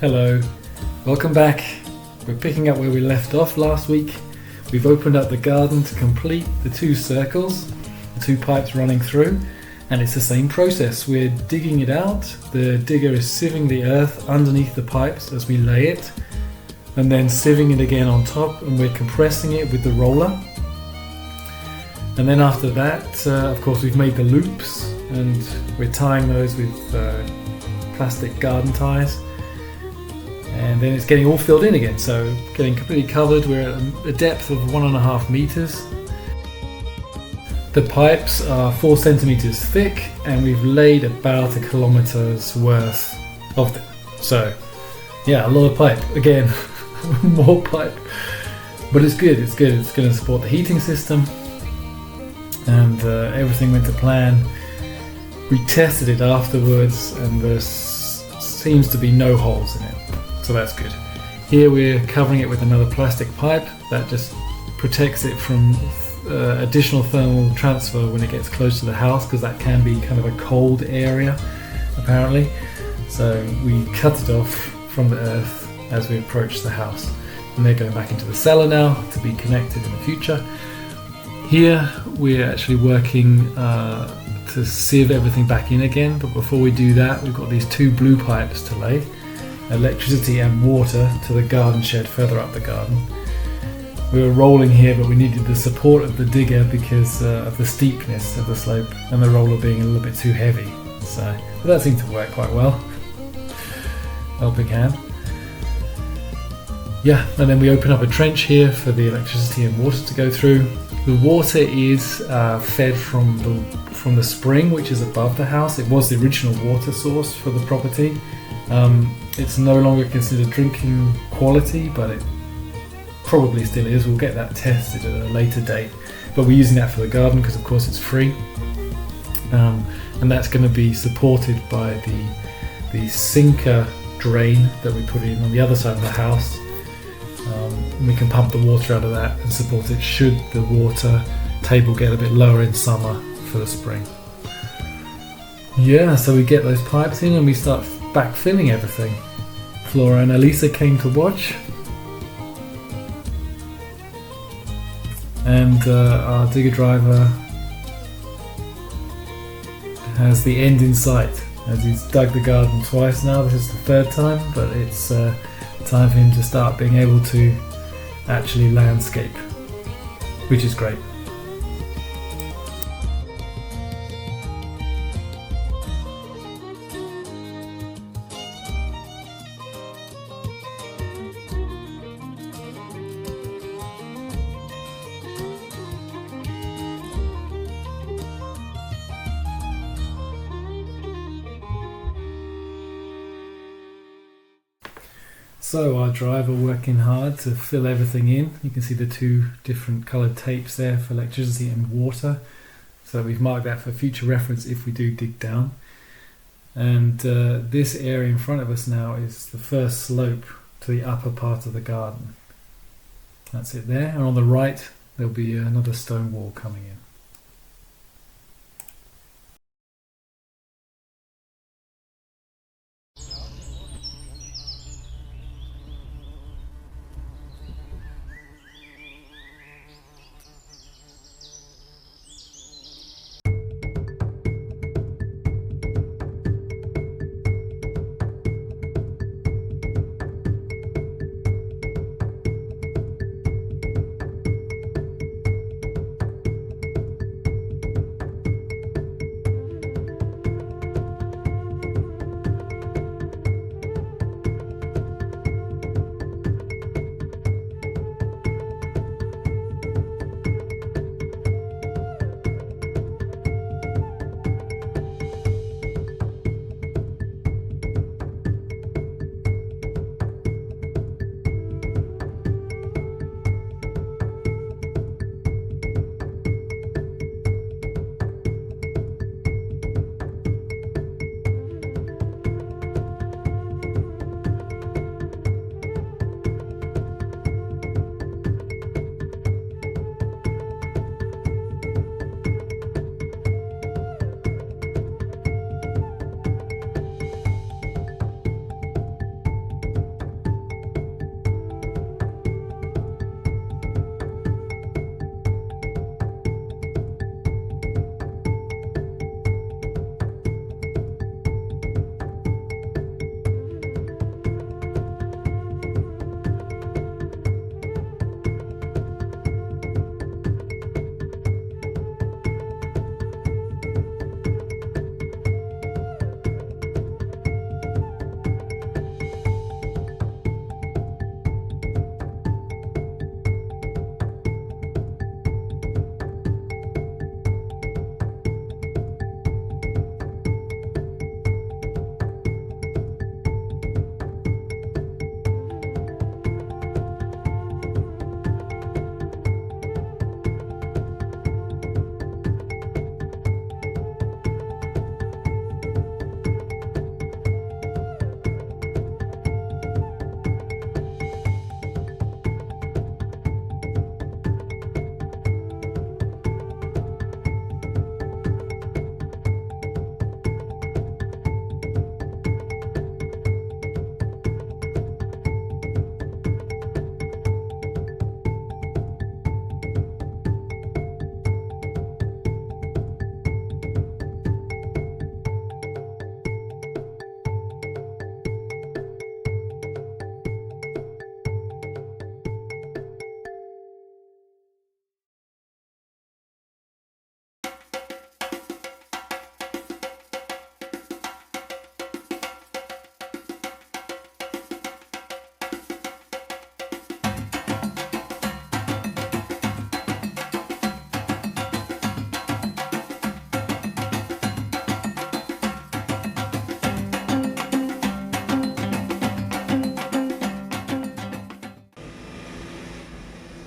Hello, welcome back. We're picking up where we left off last week. We've opened up the garden to complete the 2 circles, the 2 pipes running through, and it's the same process. We're digging it out. The digger is sieving the earth underneath the pipes as we lay it, and then sieving it again on top, and we're compressing it with the roller. And then after that, of course, we've made the loops, and we're tying those with plastic garden ties. And then it's getting all filled in again, so getting completely covered. We're at a depth of 1.5 meters. The pipes are 4 centimeters thick, and we've laid about 1 kilometer's worth of them. So, yeah, a lot of pipe. Again, more pipe. But it's good, it's good. It's going to support the heating system, and everything went to plan. We tested it afterwards, and there seems to be no holes in it. So that's good. Here we're covering it with another plastic pipe that just protects it from additional thermal transfer when it gets close to the house, because that can be kind of a cold area apparently. So we cut it off from the earth as we approach the house, and they're going back into the cellar now to be connected in the future. Here we're actually working to sieve everything back in again, but before we do that, we've got these 2 blue pipes to lay. Electricity and water to the garden shed further up the garden. We were rolling here, but we needed the support of the digger because of the steepness of the slope and the roller being a little bit too heavy. But that seemed to work quite well. Helping hand. Yeah, and then we open up a trench here for the electricity and water to go through. The water is fed from the spring, which is above the house. It was the original water source for the property. It's no longer considered drinking quality, but it probably still is. We'll get that tested at a later date, but we're using that for the garden because of course it's free, and that's going to be supported by the sinker drain that we put in on the other side of the house. We can pump the water out of that and support it should the water table get a bit lower in summer for the spring. Yeah, so we get those pipes in and we start backfilling everything. Flora and Elisa came to watch, and our digger driver has the end in sight as he's dug the garden twice now. This is the 3rd time, but it's time for him to start being able to actually landscape, which is great. So our driver working hard to fill everything in. You can see the 2 different coloured tapes there for electricity and water. So we've marked that for future reference if we do dig down. And this area in front of us now is the first slope to the upper part of the garden. That's it there. And on the right there'll be another stone wall coming in.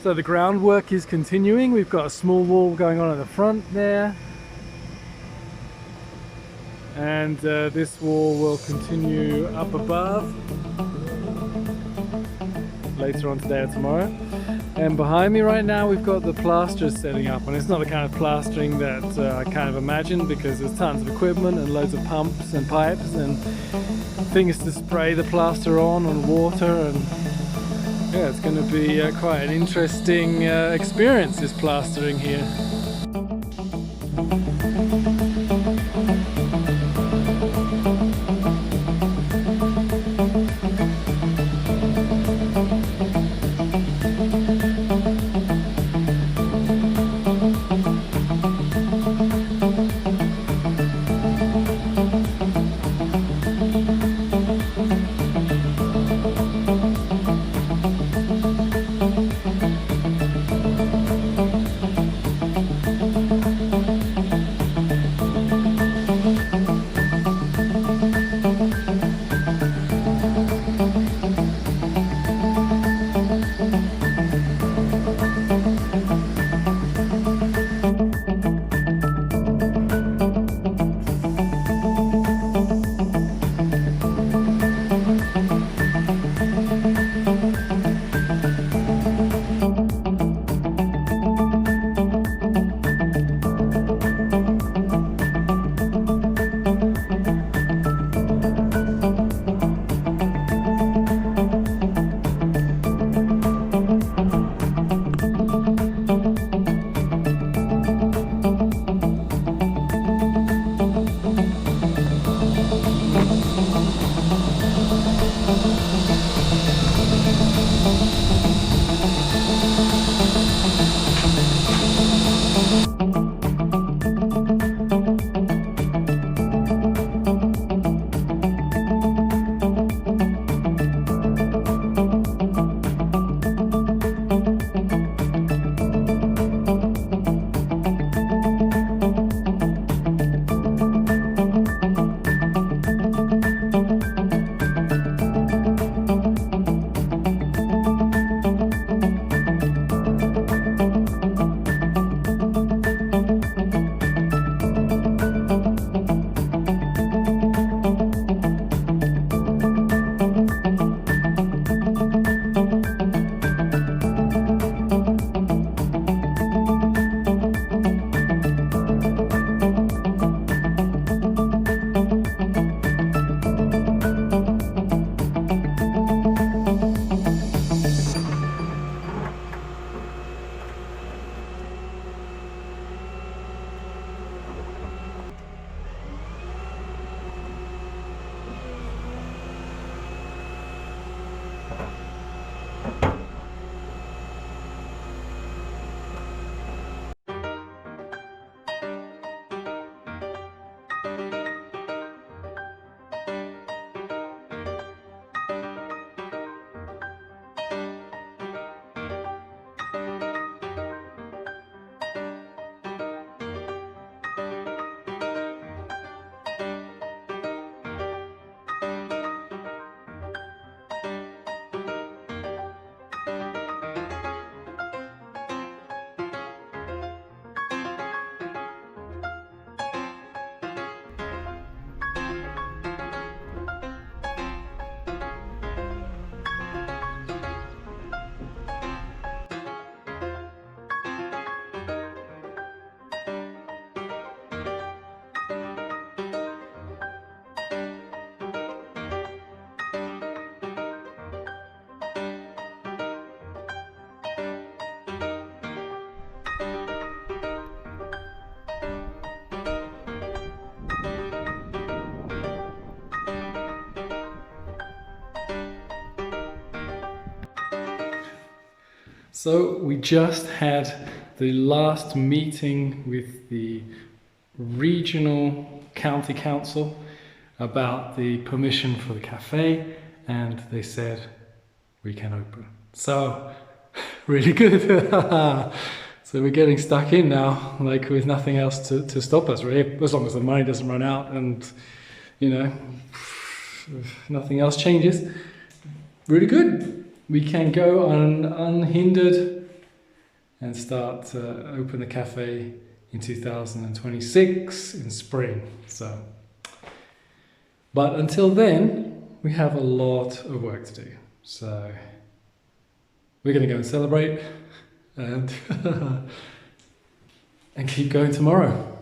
So the groundwork is continuing. We've got a small wall going on at the front there. And this wall will continue up above later on today or tomorrow. And behind me right now we've got the plasterers setting up, and it's not the kind of plastering that I kind of imagined, because there's tons of equipment and loads of pumps and pipes and things to spray the plaster on water, and yeah, it's going to be quite an interesting experience, this plastering here. So we just had the last meeting with the regional county council about the permission for the cafe, and they said we can open. So really good. So we're getting stuck in now, like with nothing else to stop us, really, as long as the money doesn't run out and, you know, nothing else changes. Really good. We can go on an unhindered and start to open the cafe in 2026 in spring. So, but until then, we have a lot of work to do. So we're going to go and celebrate and and keep going tomorrow.